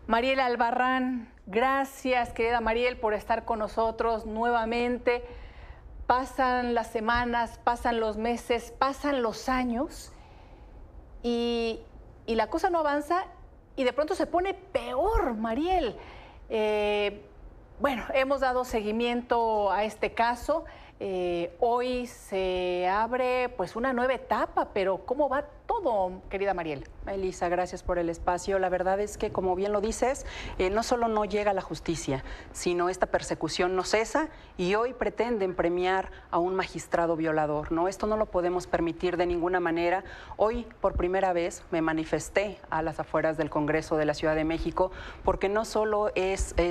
Mariel Albarrán, gracias, querida Mariel, por estar con nosotros nuevamente. Pasan las semanas, pasan los meses, pasan los años y la cosa no avanza y de pronto se pone peor, Mariel. Bueno, hemos dado seguimiento a este caso. Hoy se abre pues una nueva etapa, pero ¿cómo va todo, querida Mariel? Elisa, gracias por el espacio. La verdad es que, como bien lo dices, no solo no llega a la justicia, sino esta persecución no cesa y hoy pretenden premiar a un magistrado violador, ¿no? Esto no lo podemos permitir de ninguna manera. Hoy, por primera vez, me manifesté a las afueras del Congreso de la Ciudad de México porque no solo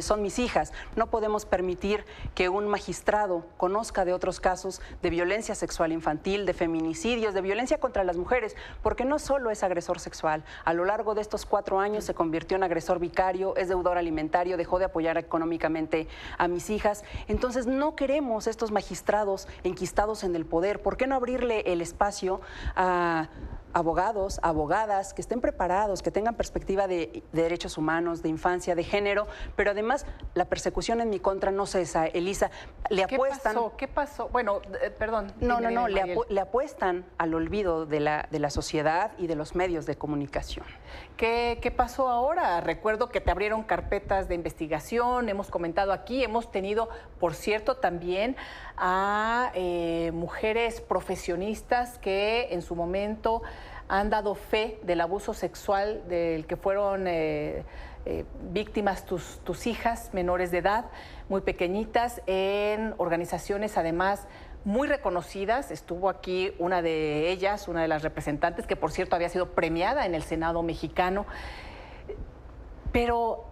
son mis hijas, no podemos permitir que un magistrado conozca de otros casos de violencia sexual infantil, de feminicidios, de violencia contra las mujeres, porque no solo es agresor sexual. A lo largo de estos 4 años se convirtió en agresor vicario, es deudor alimentario, dejó de apoyar económicamente a mis hijas. Entonces no queremos estos magistrados enquistados en el poder. ¿Por qué no abrirle el espacio a abogados, abogadas que estén preparados, que tengan perspectiva de derechos humanos, de infancia, de género, pero además la persecución en mi contra no cesa, Elisa? Le apuestan... ¿Qué pasó? Bueno, perdón. No, le apuestan al olvido de la sociedad y de los medios de comunicación. ¿Qué pasó ahora? Recuerdo que te abrieron carpetas de investigación, hemos comentado aquí, hemos tenido, por cierto, también a mujeres profesionistas que en su momento han dado fe del abuso sexual del que fueron víctimas tus hijas menores de edad, muy pequeñitas, en organizaciones además muy reconocidas. Estuvo aquí una de ellas, una de las representantes, que por cierto había sido premiada en el Senado mexicano. Pero,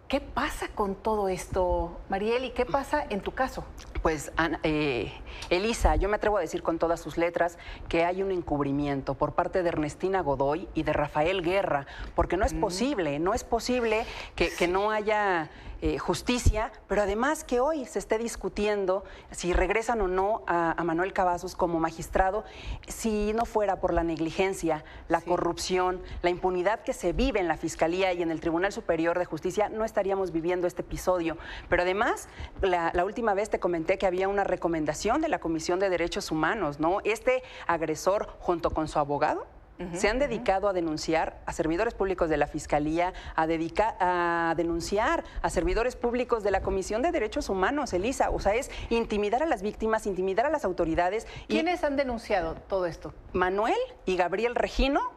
¿qué pasa con todo esto, Mariel? ¿Y qué pasa en tu caso? Pues, Elisa, yo me atrevo a decir con todas sus letras que hay un encubrimiento por parte de Ernestina Godoy y de Rafael Guerra, porque no es posible que no haya justicia, pero además que hoy se esté discutiendo si regresan o no a Manuel Cavazos como magistrado, si no fuera por la negligencia, la corrupción, la impunidad que se vive en la Fiscalía y en el Tribunal Superior de Justicia, no estaríamos viviendo este episodio. Pero además, la última vez te comenté que había una recomendación de la Comisión de Derechos Humanos, ¿no? Este agresor, junto con su abogado, se han dedicado a denunciar a servidores públicos de la Fiscalía, a denunciar a servidores públicos de la Comisión de Derechos Humanos, Elisa. O sea, es intimidar a las víctimas, intimidar a las autoridades. ¿Quiénes han denunciado todo esto? Manuel y Gabriel Regino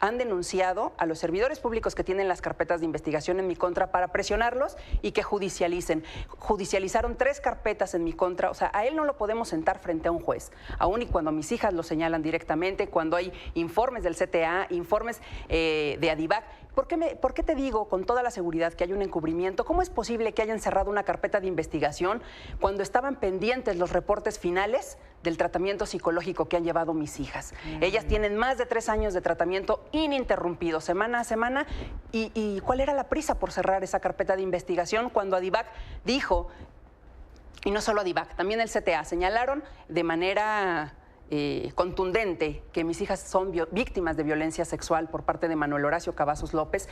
han denunciado a los servidores públicos que tienen las carpetas de investigación en mi contra para presionarlos y que judicialicen. Judicializaron 3 carpetas en mi contra. O sea, a él no lo podemos sentar frente a un juez, aun y cuando mis hijas lo señalan directamente, cuando hay informes del CTA, informes de Adivac. ¿Por qué te digo con toda la seguridad que hay un encubrimiento? ¿Cómo es posible que hayan cerrado una carpeta de investigación cuando estaban pendientes los reportes finales del tratamiento psicológico que han llevado mis hijas? Ellas tienen más de 3 años de tratamiento ininterrumpido, semana a semana. ¿Y cuál era la prisa por cerrar esa carpeta de investigación cuando Adivac dijo, y no solo Adivac, también el CTA, señalaron de manera contundente que mis hijas son víctimas de violencia sexual por parte de Manuel Horacio Cavazos López?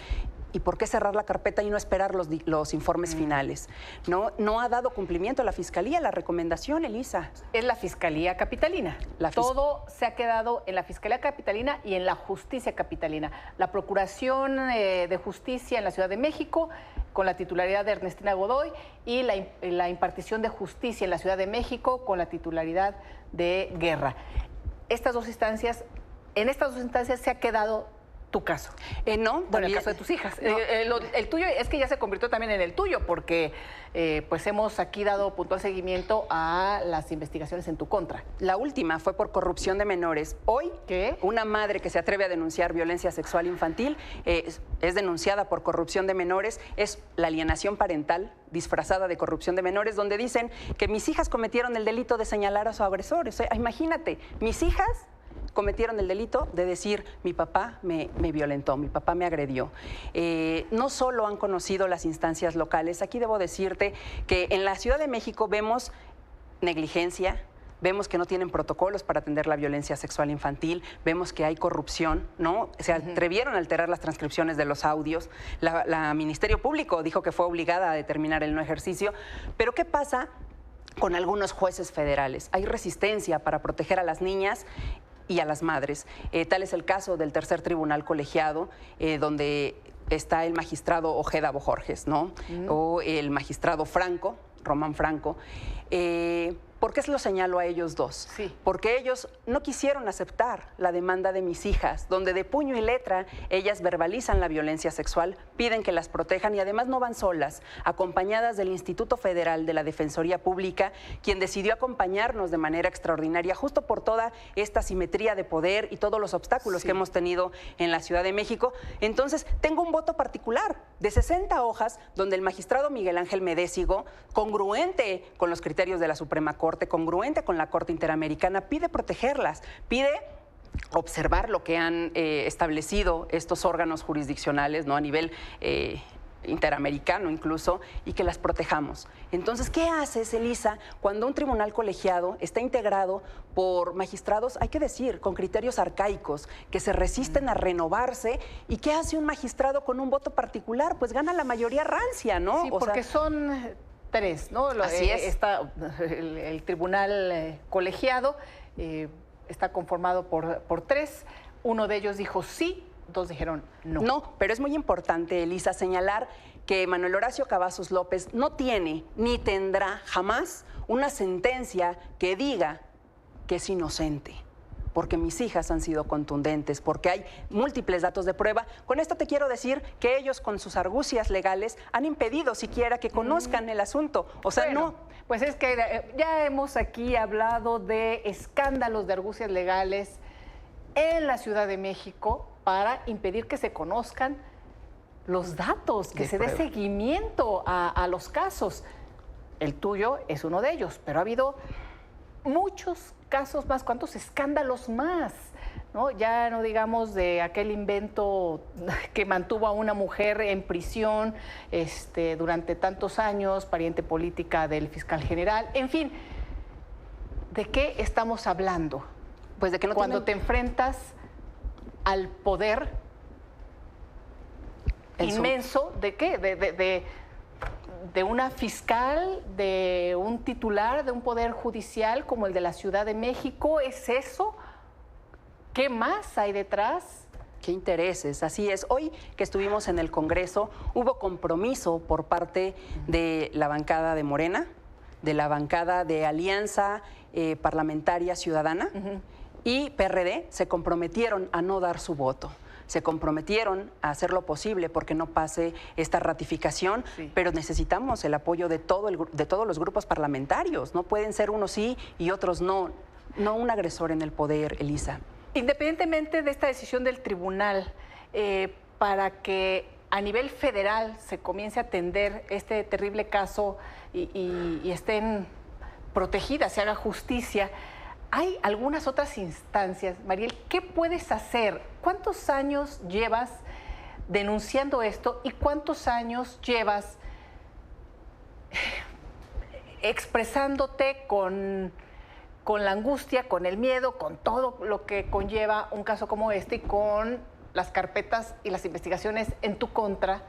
¿Y por qué cerrar la carpeta y no esperar los informes finales? No ha dado cumplimiento a la Fiscalía la recomendación, Elisa. Es la Fiscalía Capitalina. Todo se ha quedado en la Fiscalía Capitalina y en la Justicia Capitalina. La Procuración de Justicia en la Ciudad de México, con la titularidad de Ernestina Godoy, y la impartición de justicia en la Ciudad de México con la titularidad de Guerra. En estas dos instancias se ha quedado tu caso. No, bueno, el caso de tus hijas. No. El tuyo es que ya se convirtió también en el tuyo, porque pues hemos aquí dado puntual seguimiento a las investigaciones en tu contra. La última fue por corrupción de menores. Hoy, una madre que se atreve a denunciar violencia sexual infantil es denunciada por corrupción de menores. Es la alienación parental disfrazada de corrupción de menores, donde dicen que mis hijas cometieron el delito de señalar a su agresor. O sea, imagínate, mis hijas cometieron el delito de decir, mi papá me violentó, mi papá me agredió. No solo han conocido las instancias locales, aquí debo decirte que en la Ciudad de México vemos negligencia, vemos que no tienen protocolos para atender la violencia sexual infantil, vemos que hay corrupción, ¿no? Se atrevieron a alterar las transcripciones de los audios, la Ministerio Público dijo que fue obligada a determinar el no ejercicio, pero ¿qué pasa con algunos jueces federales? Hay resistencia para proteger a las niñas y a las madres. Tal es el caso del tercer tribunal colegiado, donde está el magistrado Ojeda Bojorges, ¿no? O el magistrado Franco, Román Franco. ¿Por qué se lo señalo a ellos dos? Sí. Porque ellos no quisieron aceptar la demanda de mis hijas, donde de puño y letra ellas verbalizan la violencia sexual, piden que las protejan y además no van solas, acompañadas del Instituto Federal de la Defensoría Pública, quien decidió acompañarnos de manera extraordinaria justo por toda esta simetría de poder y todos los obstáculos que hemos tenido en la Ciudad de México. Entonces, tengo un voto particular de 60 hojas donde el magistrado Miguel Ángel Medésigo, congruente con los criterios de la Suprema Corte, congruente con la Corte Interamericana, pide protegerlas, pide observar lo que han establecido estos órganos jurisdiccionales, ¿no? A nivel interamericano incluso, y que las protejamos. Entonces, ¿qué haces, Elisa, cuando un tribunal colegiado está integrado por magistrados, hay que decir, con criterios arcaicos, que se resisten a renovarse? ¿Y qué hace un magistrado con un voto particular? Pues gana la mayoría rancia, ¿no? Sí, porque son 3, ¿no? Así es. Está el tribunal colegiado está conformado por 3. Uno de ellos dijo sí, 2 dijeron no. No, pero es muy importante, Elisa, señalar que Manuel Horacio Cavazos López no tiene ni tendrá jamás una sentencia que diga que es inocente, porque mis hijas han sido contundentes, porque hay múltiples datos de prueba. Con esto te quiero decir que ellos, con sus argucias legales, han impedido siquiera que conozcan el asunto. O sea, bueno, no. Pues es que ya hemos aquí hablado de escándalos de argucias legales en la Ciudad de México para impedir que se conozcan los datos, que se dé seguimiento a los casos. El tuyo es uno de ellos, pero ha habido muchos casos más, ¿cuántos escándalos más? ¿No? Ya no digamos de aquel invento que mantuvo a una mujer en prisión durante tantos años, pariente política del fiscal general. En fin, ¿de qué estamos hablando? Pues de que no cuando te enfrentas al poder inmenso, ¿de qué? De una fiscal, de un titular de un poder judicial como el de la Ciudad de México. ¿Es eso? ¿Qué más hay detrás? ¿Qué intereses? Así es. Hoy que estuvimos en el Congreso, hubo compromiso por parte de la bancada de Morena, de la bancada de Alianza Parlamentaria Ciudadana y PRD, se comprometieron a no dar su voto. Se comprometieron a hacer lo posible porque no pase esta ratificación, pero necesitamos el apoyo de todos los grupos parlamentarios. No pueden ser unos sí y otros no. No un agresor en el poder, Elisa. Independientemente de esta decisión del tribunal, para que a nivel federal se comience a atender este terrible caso y estén protegidas, se haga justicia, hay algunas otras instancias. Mariel, ¿qué puedes hacer? ¿Cuántos años llevas denunciando esto y cuántos años llevas expresándote con la angustia, con el miedo, con todo lo que conlleva un caso como este y con las carpetas y las investigaciones en tu contra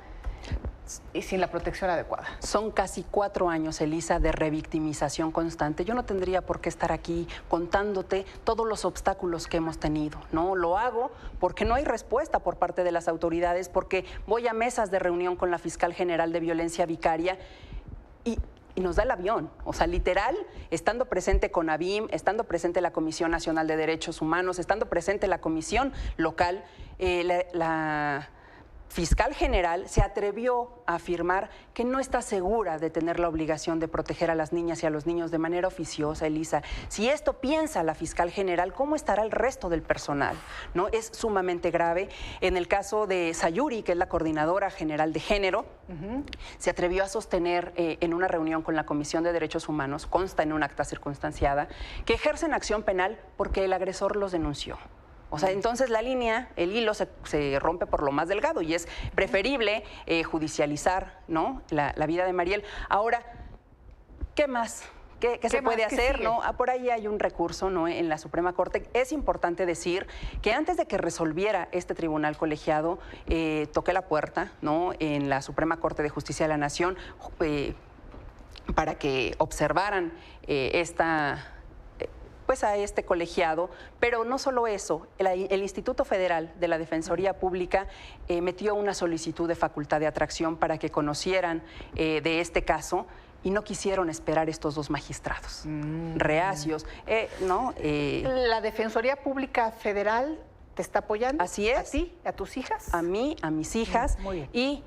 y sin la protección adecuada? Son casi 4 años, Elisa, de revictimización constante. Yo no tendría por qué estar aquí contándote todos los obstáculos que hemos tenido, ¿no? Lo hago porque no hay respuesta por parte de las autoridades, porque voy a mesas de reunión con la fiscal general de violencia vicaria y nos da el avión. O sea, literal, estando presente con ABIM, estando presente la Comisión Nacional de Derechos Humanos, estando presente la Comisión Local, la fiscal general se atrevió a afirmar que no está segura de tener la obligación de proteger a las niñas y a los niños de manera oficiosa, Elisa. Si esto piensa la fiscal general, ¿cómo estará el resto del personal? ¿No? Es sumamente grave. En el caso de Sayuri, que es la coordinadora general de género, se atrevió a sostener en una reunión con la Comisión de Derechos Humanos, consta en un acta circunstanciada, que ejercen acción penal porque el agresor los denunció. O sea, entonces la línea, el hilo se rompe por lo más delgado y es preferible judicializar, ¿no?, la vida de Mariel. Ahora, ¿qué más ¿Qué se puede más? ¿Qué hacer? sigue? ¿No? Por ahí hay un recurso, ¿no?, en la Suprema Corte. Es importante decir que antes de que resolviera este tribunal colegiado, toqué la puerta, ¿no?, en la Suprema Corte de Justicia de la Nación para que observaran pues a este colegiado, pero no solo eso, el Instituto Federal de la Defensoría Pública metió una solicitud de facultad de atracción para que conocieran de este caso y no quisieron esperar estos dos magistrados, reacios, ¿no? ¿La Defensoría Pública Federal te está apoyando? Así es. ¿A ti? ¿A tus hijas? A mí, a mis hijas. Muy bien. Y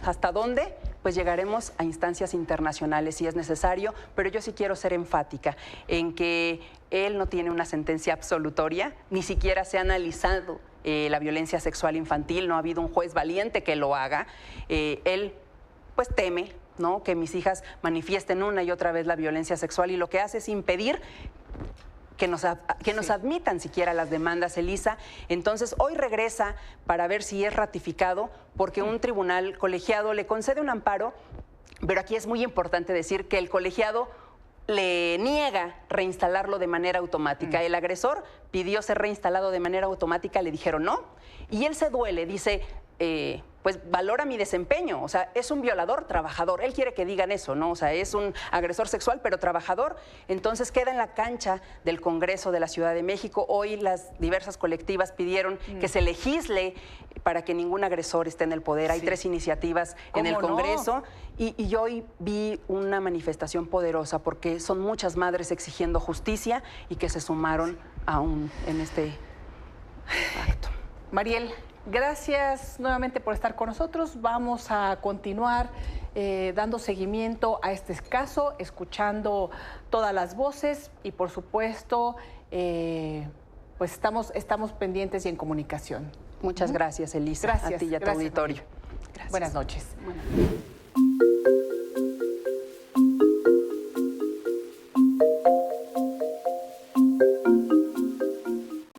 ¿hasta dónde? Pues llegaremos a instancias internacionales si es necesario, pero yo sí quiero ser enfática en que él no tiene una sentencia absolutoria, ni siquiera se ha analizado la violencia sexual infantil, no ha habido un juez valiente que lo haga. Él pues teme, ¿no?, que mis hijas manifiesten una y otra vez la violencia sexual y lo que hace es impedir que nos admitan siquiera las demandas, Elisa. Entonces, hoy regresa para ver si es ratificado, porque un tribunal colegiado le concede un amparo, pero aquí es muy importante decir que el colegiado le niega reinstalarlo de manera automática. El agresor pidió ser reinstalado de manera automática, le dijeron no, y él se duele, dice, pues valora mi desempeño, o sea, es un violador trabajador, él quiere que digan eso, ¿no? O sea, es un agresor sexual, pero trabajador. Entonces queda en la cancha del Congreso de la Ciudad de México. Hoy las diversas colectivas pidieron que se legisle para que ningún agresor esté en el poder. Hay 3 iniciativas en el Congreso y yo hoy vi una manifestación poderosa porque son muchas madres exigiendo justicia y que se sumaron aún en este acto. Mariel, gracias nuevamente por estar con nosotros. Vamos a continuar dando seguimiento a este caso, escuchando todas las voces y, por supuesto, pues estamos pendientes y en comunicación. Muchas gracias, Elisa. Gracias. A ti y a tu auditorio. Gracias. Buenas noches. Buenas noches.